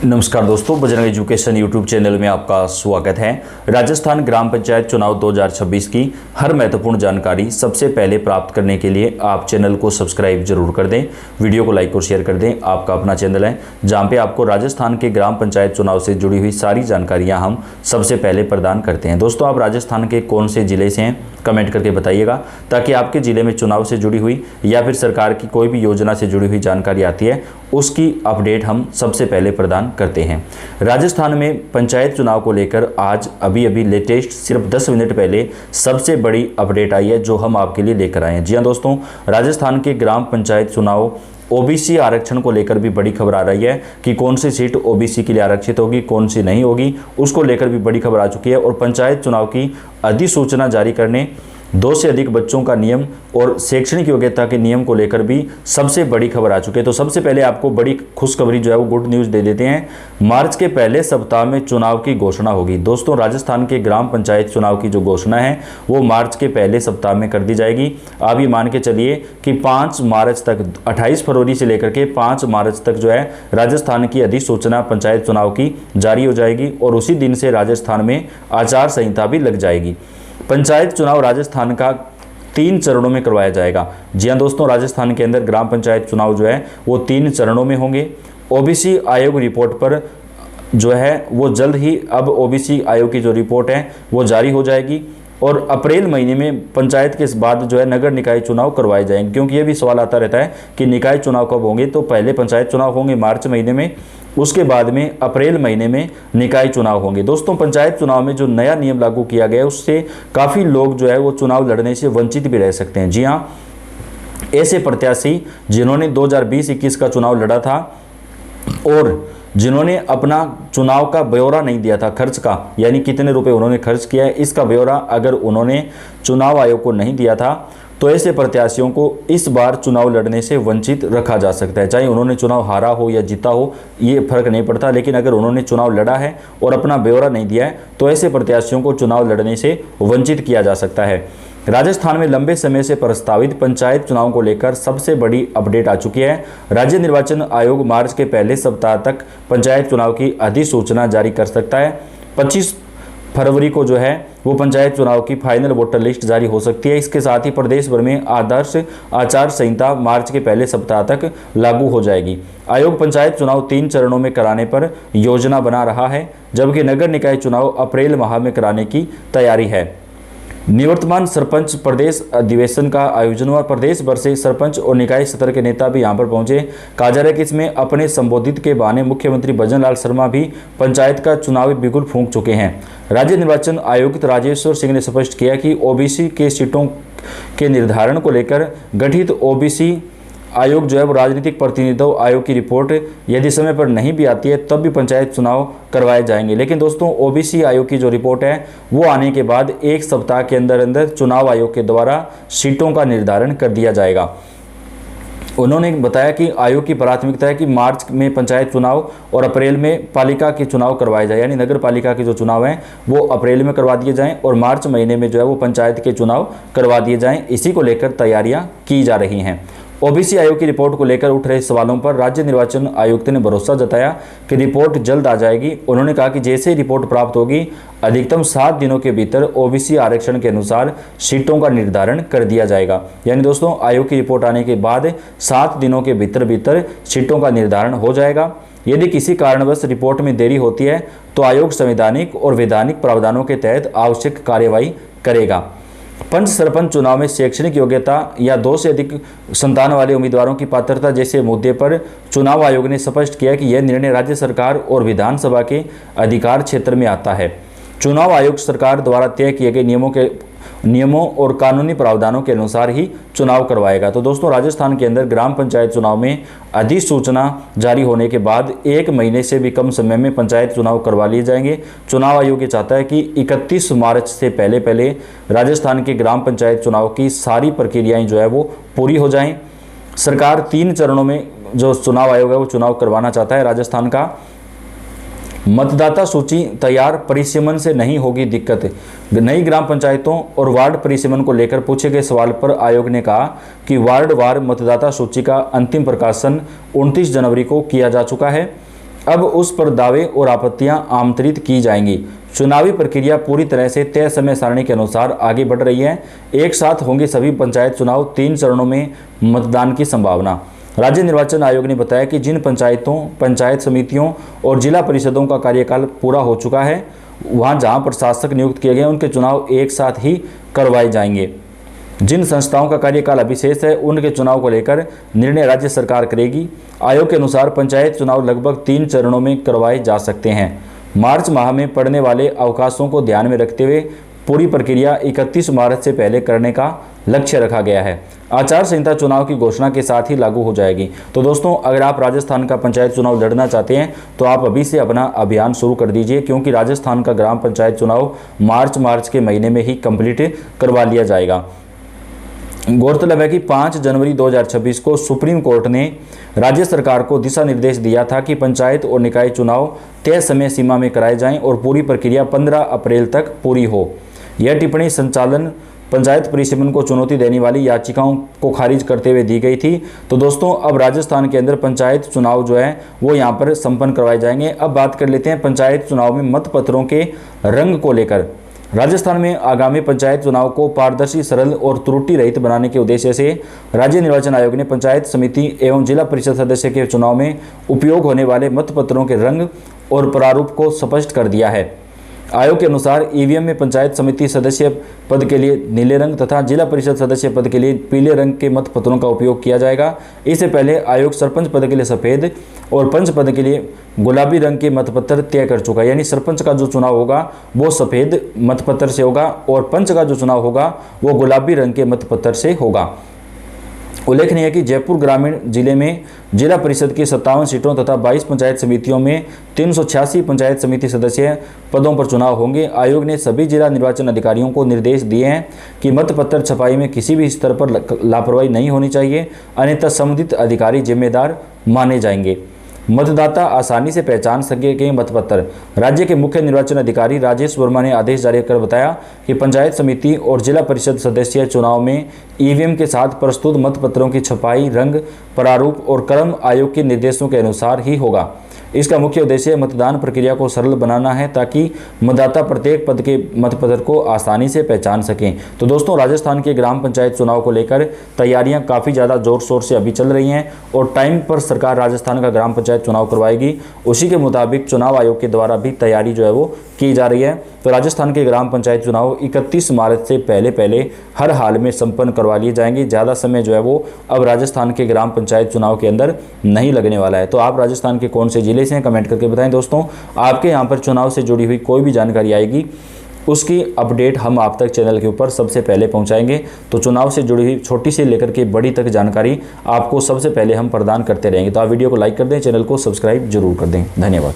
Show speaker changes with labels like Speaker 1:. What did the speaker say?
Speaker 1: नमस्कार दोस्तों, Bajrang education YouTube channel में आपका स्वागत है। राजस्थान ग्राम पंचायत चुनाव 2026 की हर महत्वपूर्ण जानकारी सबसे पहले प्राप्त करने के लिए आप चैनल को सब्सक्राइब जरूर कर दें, वीडियो को लाइक और शेयर कर दें। आपका अपना चैनल है जहां पे आपको राजस्थान के ग्राम पंचायत चुनाव से जुड़ी हुई सारी जानकारियां हम सबसे पहले प्रदान करते हैं। दोस्तों, आप राजस्थान के कौन से जिले से हैं कमेंट करके बताइएगा, ताकि आपके ज़िले में चुनाव से जुड़ी हुई या फिर सरकार की कोई भी योजना से जुड़ी हुई जानकारी आती है उसकी अपडेट हम सबसे पहले प्रदान करते हैं। राजस्थान में पंचायत चुनाव को लेकर आज अभी लेटेस्ट सिर्फ 10 मिनट पहले सबसे बड़ी अपडेट आई है जो हम आपके लिए लेकर आए हैं। जी हाँ दोस्तों, राजस्थान के ग्राम पंचायत चुनाव ओबीसी आरक्षण को लेकर भी बड़ी खबर आ रही है कि कौन सी सीट ओबीसी के लिए आरक्षित होगी, कौन सी नहीं होगी, उसको लेकर भी बड़ी खबर आ चुकी है। और पंचायत चुनाव की अधिसूचना जारी करने, 2 से अधिक बच्चों का नियम और शैक्षणिक योग्यता के नियम को लेकर भी सबसे बड़ी खबर आ चुकी है। तो सबसे पहले आपको बड़ी खुशखबरी जो है वो गुड न्यूज़ दे देते हैं। मार्च के पहले सप्ताह में चुनाव की घोषणा होगी। दोस्तों, राजस्थान के ग्राम पंचायत चुनाव की जो घोषणा है वो मार्च के पहले सप्ताह में कर दी जाएगी। आप ये मान के चलिए कि 5 मार्च तक, 28 फरवरी से लेकर के 5 मार्च तक जो है राजस्थान की अधिसूचना पंचायत चुनाव की जारी हो जाएगी और उसी दिन से राजस्थान में आचार संहिता भी लग जाएगी। पंचायत चुनाव राजस्थान का 3 चरणों में करवाया जाएगा। जी हाँ दोस्तों, राजस्थान के अंदर ग्राम पंचायत चुनाव जो है वो 3 चरणों में होंगे। ओबीसी आयोग रिपोर्ट पर जो है वो जल्द ही अब ओबीसी आयोग की जो रिपोर्ट है वो जारी हो जाएगी और अप्रैल महीने में पंचायत के बाद जो है नगर निकाय चुनाव करवाए जाएंगे। क्योंकि ये भी सवाल आता रहता है कि निकाय चुनाव कब होंगे, तो पहले पंचायत चुनाव होंगे मार्च महीने में, उसके बाद में अप्रैल महीने में निकाय चुनाव होंगे। दोस्तों, पंचायत चुनाव में जो नया नियम लागू किया गया है उससे काफ़ी लोग जो है वो चुनाव लड़ने से वंचित भी रह सकते हैं। जी हाँ, ऐसे प्रत्याशी जिन्होंने 2020-21 का चुनाव लड़ा था और जिन्होंने अपना चुनाव का ब्यौरा नहीं दिया था, खर्च का, यानी कितने रुपए उन्होंने खर्च किया है इसका ब्यौरा अगर उन्होंने चुनाव आयोग को नहीं दिया था तो ऐसे प्रत्याशियों को इस बार चुनाव लड़ने से वंचित रखा जा सकता है। चाहे उन्होंने चुनाव हारा हो या जीता हो, ये फर्क नहीं पड़ता, लेकिन अगर उन्होंने चुनाव लड़ा है और अपना ब्यौरा नहीं दिया है तो ऐसे प्रत्याशियों को चुनाव लड़ने से वंचित किया जा सकता है। राजस्थान में लंबे समय से प्रस्तावित पंचायत चुनाव को लेकर सबसे बड़ी अपडेट आ चुकी है। राज्य निर्वाचन आयोग मार्च के पहले सप्ताह तक पंचायत चुनाव की अधिसूचना जारी कर सकता है। 25 फरवरी को जो है वो पंचायत चुनाव की फाइनल वोटर लिस्ट जारी हो सकती है। इसके साथ ही प्रदेश भर में आदर्श आचार संहिता मार्च के पहले सप्ताह तक लागू हो जाएगी। आयोग पंचायत चुनाव 3 चरणों में कराने पर योजना बना रहा है, जबकि नगर निकाय चुनाव अप्रैल माह में कराने की तैयारी है। निवर्तमान सरपंच प्रदेश अधिवेशन का आयोजन हुआ। प्रदेश भर से सरपंच और निकाय स्तर के नेता भी यहां पर पहुंचे। कहा जा रहा है कि इसमें अपने संबोधित के बहाने मुख्यमंत्री भजन लाल शर्मा भी पंचायत का चुनावी बिगुल फूंक चुके हैं। राज्य निर्वाचन आयुक्त राजेश्वर सिंह ने स्पष्ट किया कि ओबीसी के सीटों के निर्धारण को लेकर गठित ओबीसी आयोग जो है वो राजनीतिक प्रतिनिधित्व आयोग की रिपोर्ट यदि समय पर नहीं भी आती है तब भी पंचायत चुनाव करवाए जाएंगे। लेकिन दोस्तों, ओबीसी आयोग की जो रिपोर्ट है वो आने के बाद 1 सप्ताह के अंदर अंदर चुनाव आयोग के द्वारा सीटों का निर्धारण कर दिया जाएगा। उन्होंने बताया कि आयोग की प्राथमिकता है कि मार्च में पंचायत चुनाव और अप्रैल में पालिका के चुनाव करवाए जाए, यानी नगर पालिका के जो चुनाव हैं वो अप्रैल में करवा दिए जाएं और मार्च महीने में जो है वो पंचायत के चुनाव करवा दिए जाएं। इसी को लेकर तैयारियां की जा रही हैं। ओबीसी आयोग की रिपोर्ट को लेकर उठ रहे सवालों पर राज्य निर्वाचन आयुक्त ने भरोसा जताया कि रिपोर्ट जल्द आ जाएगी। उन्होंने कहा कि जैसे ही रिपोर्ट प्राप्त होगी अधिकतम 7 दिनों के भीतर ओबीसी आरक्षण के अनुसार सीटों का निर्धारण कर दिया जाएगा। यानी दोस्तों, आयोग की रिपोर्ट आने के बाद 7 दिनों के भीतर सीटों का निर्धारण हो जाएगा। यदि किसी कारणवश रिपोर्ट में देरी होती है तो आयोग संवैधानिक और वैधानिक प्रावधानों के तहत आवश्यक कार्यवाही करेगा। पंच सरपंच चुनाव में शैक्षणिक योग्यता या 2 से अधिक संतान वाले उम्मीदवारों की पात्रता जैसे मुद्दे पर चुनाव आयोग ने स्पष्ट किया कि यह निर्णय राज्य सरकार और विधानसभा के अधिकार क्षेत्र में आता है। चुनाव आयोग सरकार द्वारा तय किए गए नियमों और कानूनी प्रावधानों के अनुसार ही चुनाव करवाएगा। तो दोस्तों, राजस्थान के अंदर ग्राम पंचायत चुनाव में अधिसूचना जारी होने के बाद 1 महीने से भी कम समय में पंचायत चुनाव करवा लिए जाएंगे। चुनाव आयोग ये चाहता है कि 31 मार्च से पहले राजस्थान के ग्राम पंचायत चुनाव की सारी प्रक्रियाएं जो है वो पूरी हो जाएं। सरकार 3 चरणों में जो चुनाव आयोग है वो चुनाव करवाना चाहता है राजस्थान का। मतदाता सूची तैयार, परिसीमन से नहीं होगी दिक्कत। नई ग्राम पंचायतों और वार्ड परिसीमन को लेकर पूछे गए सवाल पर आयोग ने कहा कि वार्ड वार मतदाता सूची का अंतिम प्रकाशन 29 जनवरी को किया जा चुका है। अब उस पर दावे और आपत्तियां आमंत्रित की जाएंगी। चुनावी प्रक्रिया पूरी तरह से तय समय सारणी के अनुसार आगे बढ़ रही है। एक साथ होंगे सभी पंचायत चुनाव, 3 चरणों में मतदान की संभावना। राज्य निर्वाचन आयोग ने बताया कि जिन पंचायतों, पंचायत समितियों और जिला परिषदों का कार्यकाल पूरा हो चुका है, वहां जहां प्रशासक नियुक्त किए गए उनके चुनाव एक साथ ही करवाए जाएंगे। जिन संस्थाओं का कार्यकाल अभी शेष है, उनके चुनाव को लेकर निर्णय राज्य सरकार करेगी। आयोग के अनुसार पंचायत चुनाव लगभग 3 चरणों में करवाए जा सकते हैं। मार्च माह में पड़ने वाले अवकाशों को ध्यान में रखते हुए पूरी प्रक्रिया 31 मार्च से पहले करने का लक्ष्य रखा गया है। आचार संहिता चुनाव की घोषणा के साथ ही लागू हो जाएगी। तो दोस्तों, अगर आप राजस्थान का पंचायत चुनाव लड़ना चाहते हैं तो आप अभी से अपना अभियान शुरू कर दीजिए, क्योंकि राजस्थान का ग्राम पंचायत चुनाव मार्च के महीने में ही कंप्लीट करवा लिया जाएगा। गौरतलब है कि 5 जनवरी 2026 को सुप्रीम कोर्ट ने राज्य सरकार को दिशा निर्देश दिया था कि पंचायत और निकाय चुनाव तय समय सीमा में कराए जाएं और पूरी प्रक्रिया 15 अप्रैल तक पूरी हो। यह टिप्पणी संचालन पंचायत परिसीमन को चुनौती देने वाली याचिकाओं को खारिज करते हुए दी गई थी। तो दोस्तों, अब राजस्थान के अंदर पंचायत चुनाव जो है वो यहाँ पर संपन्न करवाए जाएंगे। अब बात कर लेते हैं पंचायत चुनाव में मतपत्रों के रंग को लेकर। राजस्थान में आगामी पंचायत चुनाव को पारदर्शी, सरल और त्रुटि रहित बनाने के उद्देश्य से राज्य निर्वाचन आयोग ने पंचायत समिति एवं जिला परिषद सदस्य के चुनाव में उपयोग होने वाले मतपत्रों के रंग और प्रारूप को स्पष्ट कर दिया है। आयोग के अनुसार ईवीएम में पंचायत समिति सदस्य पद के लिए नीले रंग तथा जिला परिषद सदस्य पद के लिए पीले रंग के मतपत्रों का उपयोग किया जाएगा। इससे पहले आयोग सरपंच पद के लिए सफ़ेद और पंच पद के लिए गुलाबी रंग के मतपत्र तय कर चुका है। यानी सरपंच का जो चुनाव होगा वो सफ़ेद मतपत्र से होगा और पंच का जो चुनाव होगा वो गुलाबी रंग के मतपत्र से होगा। उल्लेखनीय है कि जयपुर ग्रामीण जिले में जिला परिषद की 57 सीटों तथा 22 पंचायत समितियों में 386 पंचायत समिति सदस्य पदों पर चुनाव होंगे। आयोग ने सभी जिला निर्वाचन अधिकारियों को निर्देश दिए हैं कि मतपत्र छपाई में किसी भी स्तर पर लापरवाही नहीं होनी चाहिए, अन्यथा संबंधित अधिकारी जिम्मेदार माने जाएंगे। मतदाता आसानी से पहचान सकेंगे मतपत्र। राज्य के मुख्य निर्वाचन अधिकारी राजेश वर्मा ने आदेश जारी कर बताया कि पंचायत समिति और जिला परिषद सदस्य चुनाव में ईवीएम के साथ प्रस्तुत मतपत्रों की छपाई, रंग, प्रारूप और क्रम आयोग के निर्देशों के अनुसार ही होगा। इसका मुख्य उद्देश्य मतदान प्रक्रिया को सरल बनाना है ताकि मतदाता प्रत्येक पद के मतपत्र को आसानी से पहचान सकें। तो दोस्तों, राजस्थान के ग्राम पंचायत चुनाव को लेकर तैयारियां काफ़ी ज़्यादा जोर शोर से अभी चल रही हैं और टाइम पर सरकार राजस्थान का ग्राम पंचायत चुनाव करवाएगी। उसी के मुताबिक चुनाव आयोग के द्वारा भी तैयारी जो है वो की जा रही है। तो राजस्थान के ग्राम पंचायत चुनाव 31 मार्च से पहले हर हाल में संपन्न करवा लिए जाएंगे। ज़्यादा समय जो है वो अब राजस्थान के ग्राम पंचायत चुनाव के अंदर नहीं लगने वाला है। तो आप राजस्थान के कौन से जिले से हैं, कमेंट करके बताएं। दोस्तों, आपके यहाँ पर चुनाव से जुड़ी हुई कोई भी जानकारी आएगी उसकी अपडेट हम आप तक चैनल के ऊपर सबसे पहले पहुंचाएंगे। तो चुनाव से जुड़ी हुई छोटी से लेकर के बड़ी तक जानकारी आपको सबसे पहले हम प्रदान करते रहेंगे। तो आप वीडियो को लाइक कर दें, चैनल को सब्सक्राइब जरूर कर दें। धन्यवाद।